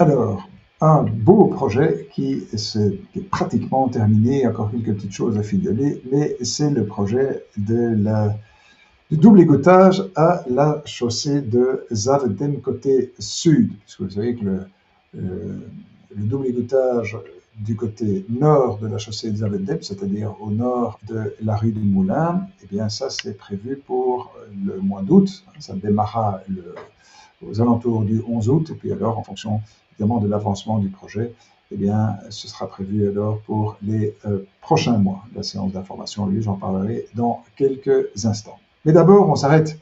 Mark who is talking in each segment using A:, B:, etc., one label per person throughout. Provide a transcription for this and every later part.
A: Alors, un beau projet qui est pratiquement terminé, encore quelques petites choses à figeler, mais c'est le projet du double égouttage à la chaussée de Zaventem côté sud, puisque vous savez que le double égouttage du côté nord de la chaussée de Zaventem, c'est-à-dire au nord de la rue du Moulin, eh bien ça c'est prévu pour le mois d'août. Ça démarra aux alentours du 11 août, et puis alors en fonction évidemment de l'avancement du projet, eh bien ce sera prévu alors pour les prochains mois. La séance d'information, lui, j'en parlerai dans quelques instants. Mais d'abord, on s'arrête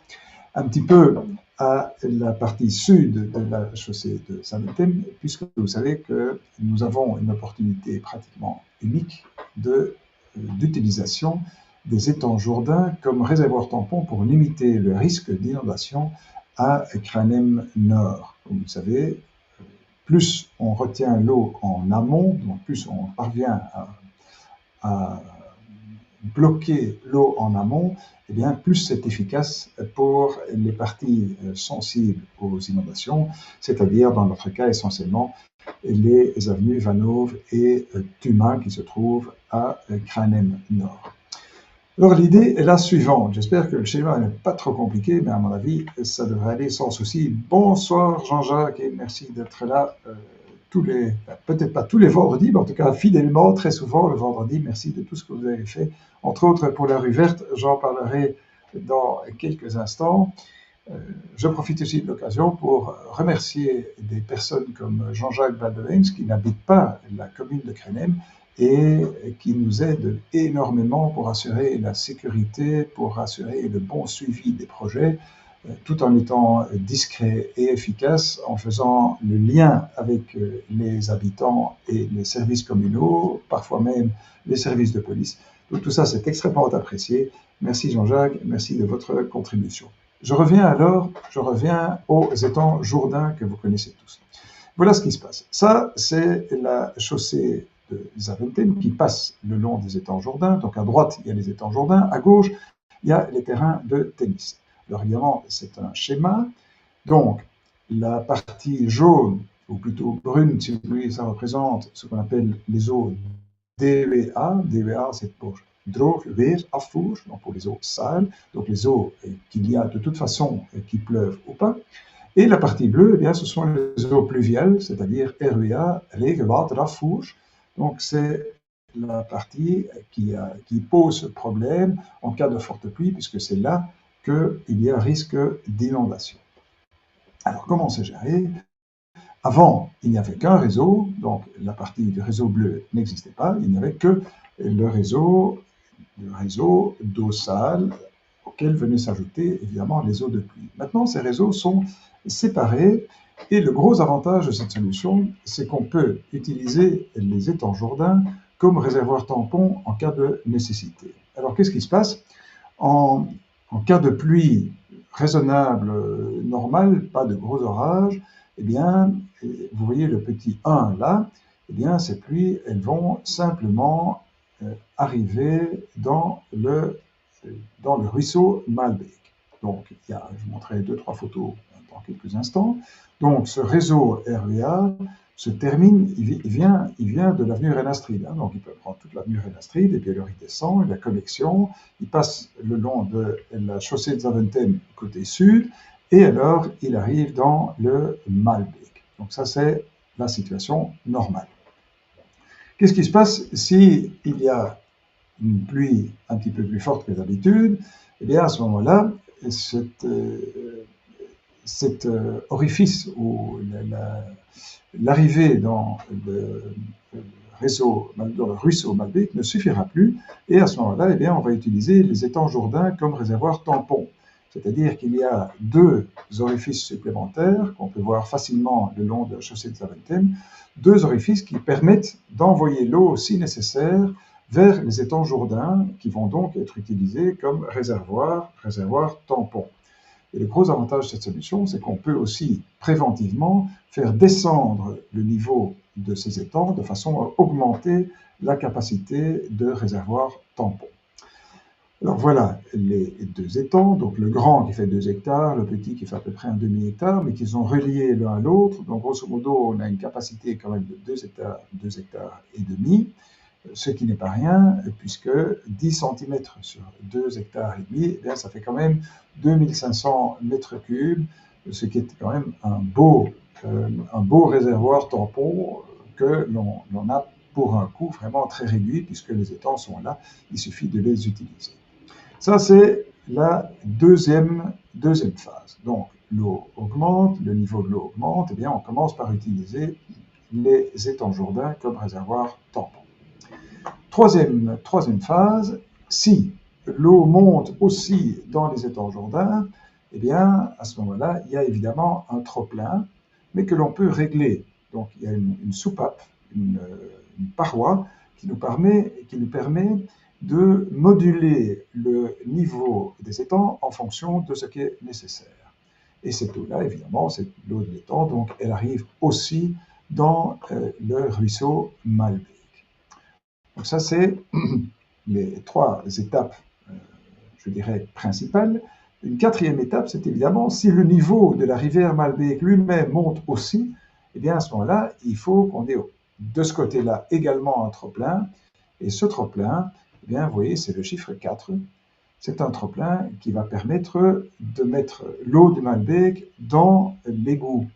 A: un petit peu à la partie sud de la chaussée de Saint-Étienne, puisque vous savez que nous avons une opportunité pratiquement unique d'utilisation des étangs Jourdain comme réservoir tampon pour limiter le risque d'inondation à Cranem Nord. Comme vous le savez, plus on retient l'eau en amont, donc plus on parvient à bloquer l'eau en amont, eh bien, plus c'est efficace pour les parties sensibles aux inondations, c'est-à-dire, dans notre cas, essentiellement, les avenues Vanove et Tuma qui se trouvent à Cranem Nord. Alors, l'idée est la suivante. J'espère que le schéma n'est pas trop compliqué, mais à mon avis, ça devrait aller sans souci. Bonsoir Jean-Jacques et merci d'être là peut-être pas tous les vendredis, mais en tout cas fidèlement, très souvent le vendredi. Merci de tout ce que vous avez fait. Entre autres, pour la rue verte, j'en parlerai dans quelques instants. Je profite aussi de l'occasion pour remercier des personnes comme Jean-Jacques Baldewens, qui n'habite pas la commune de Cranem et qui nous aident énormément pour assurer la sécurité, pour assurer le bon suivi des projets, tout en étant discret et efficace, en faisant le lien avec les habitants et les services communaux, parfois même les services de police. Donc tout ça, c'est extrêmement apprécié. Merci Jean-Jacques, merci de votre contribution. Je reviens aux étangs Jourdain que vous connaissez tous. Voilà ce qui se passe. Ça, c'est la chaussée de Zaventem qui passe le long des étangs Jourdain. Donc à droite, il y a les étangs Jourdain, à gauche, il y a les terrains de tennis. Alors évidemment, c'est un schéma. Donc, la partie jaune, ou plutôt brune, si vous voulez, ça représente ce qu'on appelle les eaux DWA. DWA, c'est pour droog weer afvoer, donc pour les eaux sales, donc les eaux qu'il y a de toute façon, qu'il pleuve ou pas. Et la partie bleue, eh bien, ce sont les eaux pluviales, c'est-à-dire RWA, regenwaterafvoer. Donc, c'est la partie qui pose problème en cas de forte pluie, puisque c'est là qu'il y a risque d'inondation. Alors, comment c'est géré? Avant, il n'y avait qu'un réseau, donc la partie du réseau bleu n'existait pas, il n'y avait que le réseau d'eau sale auquel venaient s'ajouter évidemment les eaux de pluie. Maintenant, ces réseaux sont séparés et le gros avantage de cette solution, c'est qu'on peut utiliser les étangs Jourdain comme réservoir tampon en cas de nécessité. Alors, qu'est-ce qui se passe? En cas de pluie raisonnable, normale, pas de gros orages, eh bien, vous voyez le petit 1 là, eh bien, ces pluies, elles vont simplement arriver dans le ruisseau Malbec. Donc, je vous montrerai 2-3 photos dans quelques instants. Donc, ce réseau RVA se termine, il vient de l'avenue Renastride. Hein, donc, il peut prendre toute l'avenue Renastride, et puis alors il descend, il y a la connexion, il passe le long de la chaussée de Zaventem côté sud, et alors il arrive dans le Malbec. Donc, ça, c'est la situation normale. Qu'est-ce qui se passe s'il y a une pluie un petit peu plus forte que d'habitude? Eh bien, à ce moment-là, cet orifice ou l'arrivée dans le ruisseau Malbec ne suffira plus, et à ce moment-là, eh bien, on va utiliser les étangs Jourdain comme réservoir tampon. C'est-à-dire qu'il y a 2 orifices supplémentaires qu'on peut voir facilement le long de la chaussée de Zaventem, 2 orifices qui permettent d'envoyer l'eau, si nécessaire, vers les étangs Jourdain, qui vont donc être utilisés comme réservoir tampon. Et le gros avantage de cette solution, c'est qu'on peut aussi préventivement faire descendre le niveau de ces étangs de façon à augmenter la capacité de réservoir tampon. Alors voilà les deux étangs, donc le grand qui fait 2 hectares, le petit qui fait à peu près un demi-hectare, mais qui sont reliés l'un à l'autre. Donc grosso modo, on a une capacité quand même de 2 hectares et demi, ce qui n'est pas rien, puisque 10 centimètres sur 2 hectares et demi, eh bien, ça fait quand même 2500 mètres cubes, ce qui est quand même un beau réservoir tampon que l'on a pour un coût vraiment très réduit, puisque les étangs sont là, il suffit de les utiliser. Ça, c'est la deuxième phase. Donc, l'eau augmente, le niveau de l'eau augmente, et bien on commence par utiliser les étangs Jourdain comme réservoir tampon. Troisième phase, si l'eau monte aussi dans les étangs Jourdain, eh bien, à ce moment-là, il y a évidemment un trop-plein, mais que l'on peut régler. Donc, il y a une soupape, une paroi qui nous permet de moduler le niveau des étangs en fonction de ce qui est nécessaire. Et cette eau-là, évidemment, c'est l'eau de l'étang, donc elle arrive aussi dans le ruisseau Malbec. Donc ça, c'est les 3 étapes, je dirais, principales. Une 4e étape, c'est évidemment si le niveau de la rivière Malbec lui-même monte aussi, eh bien à ce moment-là, il faut qu'on ait de ce côté-là également un trop-plein. Et ce trop-plein, eh bien, vous voyez, c'est le chiffre 4. C'est un trop-plein qui va permettre de mettre l'eau du Malbec dans l'égout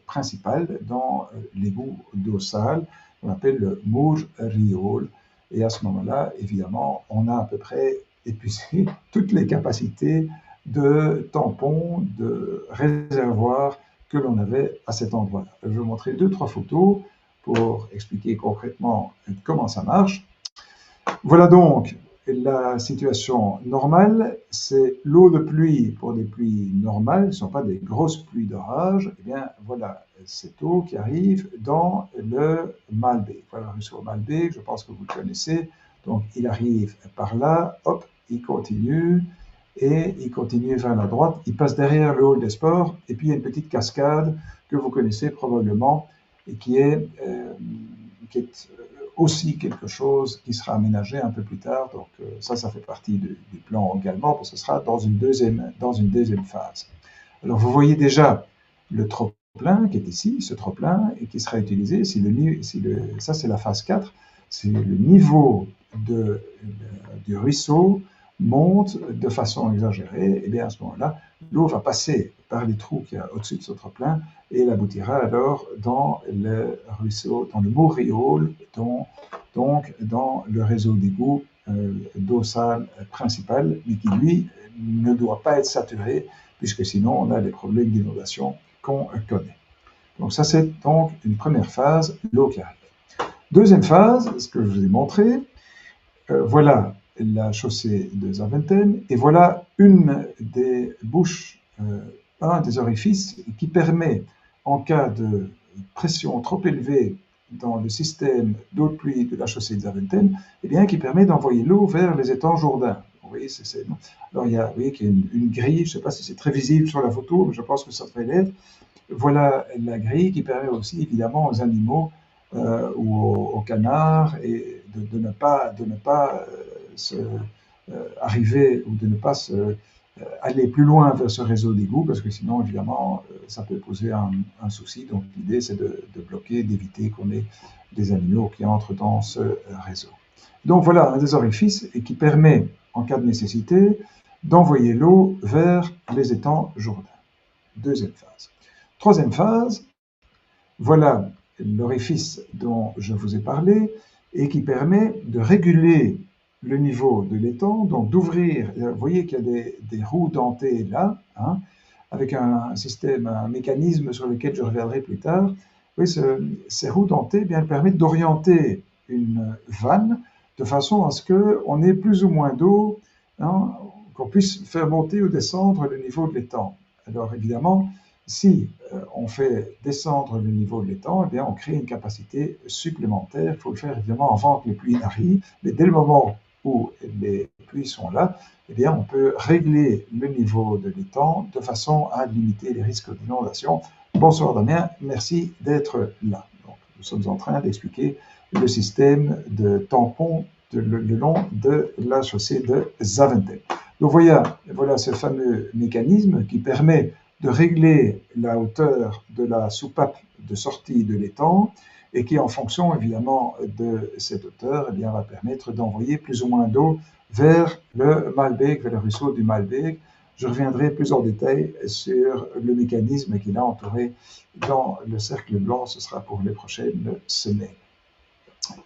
A: principal, dans l'égout d'eau sale, qu'on appelle le Mauge-Riol. Et à ce moment-là, évidemment, on a à peu près épuisé toutes les capacités de tampons, de réservoirs que l'on avait à cet endroit-là. Je vais vous montrer 2-3 photos pour expliquer concrètement comment ça marche. Voilà donc la situation normale, c'est l'eau de pluie pour des pluies normales, ce ne sont pas des grosses pluies d'orage. Eh bien, voilà cette eau qui arrive dans le Malbec. Voilà le ruisseau Malbec, je pense que vous le connaissez. Donc, il arrive par là, hop, il continue, et il continue vers la droite. Il passe derrière le hall des sports, et puis il y a une petite cascade que vous connaissez probablement, et qui est aussi quelque chose qui sera aménagé un peu plus tard. Donc ça fait partie du plan également, parce que ce sera dans une deuxième phase. Alors vous voyez déjà le trop-plein qui est ici, ce trop-plein, et qui sera utilisé ça c'est la phase 4, c'est le niveau du ruisseau monte de façon exagérée, et bien à ce moment-là, l'eau va passer par les trous qu'il y a au-dessus de ce trop-plein, et elle aboutira alors dans le ruisseau, dans le Mauge-Riol, donc dans le réseau d'égouts d'eau sale principal, mais qui lui ne doit pas être saturé, puisque sinon on a des problèmes d'inondation qu'on connaît. Donc ça c'est donc une première phase, l'eau qui arrive. Deuxième phase, ce que je vous ai montré, voilà la chaussée de Zaventem, et voilà une des bouches, un des orifices qui permet, en cas de pression trop élevée dans le système d'eau de pluie de la chaussée de Zaventem, eh bien, qui permet d'envoyer l'eau vers les étangs Jourdain. Vous voyez, alors vous voyez qu'il y a une grille, je ne sais pas si c'est très visible sur la photo, mais je pense que ça devrait l'être. Voilà la grille qui permet aussi évidemment aux animaux ou aux canards et de ne pas arriver ou de ne pas aller plus loin vers ce réseau d'égouts, parce que sinon, évidemment, ça peut poser un souci. Donc, l'idée, c'est de bloquer, d'éviter qu'on ait des animaux qui entrent dans ce réseau. Donc, voilà un des orifices et qui permet, en cas de nécessité, d'envoyer l'eau vers les étangs Jourdain. Deuxième phase. Troisième phase, voilà l'orifice dont je vous ai parlé et qui permet de réguler le niveau de l'étang, donc d'ouvrir, vous voyez qu'il y a des roues dentées là, hein, avec un système, un mécanisme sur lequel je reviendrai plus tard. Oui, ces roues dentées, eh bien, elles permettent d'orienter une vanne de façon à ce qu'on ait plus ou moins d'eau, hein, qu'on puisse faire monter ou descendre le niveau de l'étang. Alors évidemment, si on fait descendre le niveau de l'étang, eh bien, on crée une capacité supplémentaire. Il faut le faire évidemment avant que les pluies arrivent, mais dès le moment où les pluies sont là, eh bien, on peut régler le niveau de l'étang de façon à limiter les risques d'inondation. Bonsoir Damien, merci d'être là. Donc, nous sommes en train d'expliquer le système de tampons le long de la chaussée de Zaventem. Donc voilà ce fameux mécanisme qui permet de régler la hauteur de la soupape de sortie de l'étang et qui, en fonction évidemment de cette hauteur, eh bien, va permettre d'envoyer plus ou moins d'eau vers le Malbec, vers le ruisseau du Malbec. Je reviendrai plus en détail sur le mécanisme qui l'a entouré dans le cercle blanc, ce sera pour les prochaines semaines.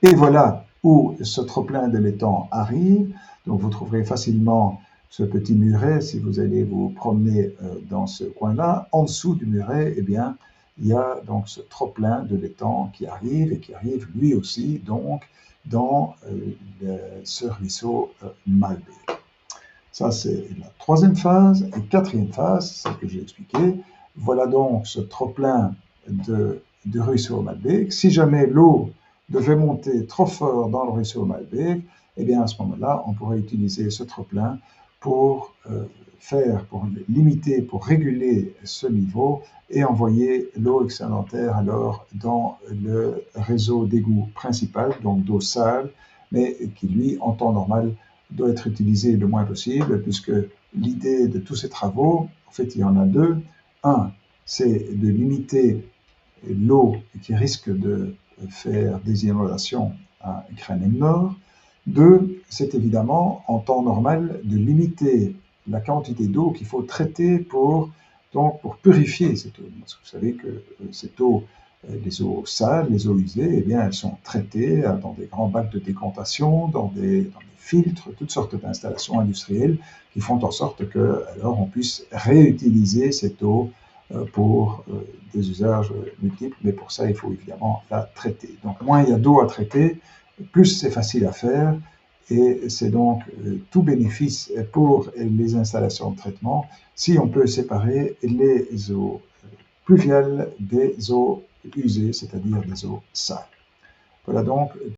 A: Et voilà où ce trop-plein de l'étang arrive. Donc vous trouverez facilement ce petit muret si vous allez vous promener dans ce coin-là. En dessous du muret, eh bien, il y a donc ce trop-plein de l'étang qui arrive et qui arrive lui aussi donc dans ce ruisseau Malbec. Ça, c'est la troisième phase. Et quatrième phase, c'est ce que j'ai expliqué. Voilà donc ce trop-plein du ruisseau Malbec. Si jamais l'eau devait monter trop fort dans le ruisseau Malbec, eh bien à ce moment-là, on pourrait utiliser ce trop-plein pour pour limiter, pour réguler ce niveau et envoyer l'eau excédentaire alors dans le réseau d'égout principal, donc d'eau sale, mais qui lui, en temps normal, doit être utilisé le moins possible, puisque l'idée de tous ces travaux, en fait, il y en a deux. Un, c'est de limiter l'eau qui risque de faire des inondations à Kranem Nord. Deux, c'est évidemment, en temps normal, de limiter la quantité d'eau qu'il faut traiter pour purifier cette eau. Parce que vous savez que cette eau, les eaux sales, les eaux usées, eh bien, elles sont traitées dans des grands bacs de décantation, dans des filtres, toutes sortes d'installations industrielles qui font en sorte que alors on puisse réutiliser cette eau pour des usages multiples, mais pour ça, il faut évidemment la traiter. Donc, moins il y a d'eau à traiter, plus c'est facile à faire, et c'est donc tout bénéfice pour les installations de traitement si on peut séparer les eaux pluviales des eaux usées, c'est-à-dire des eaux sales. Voilà donc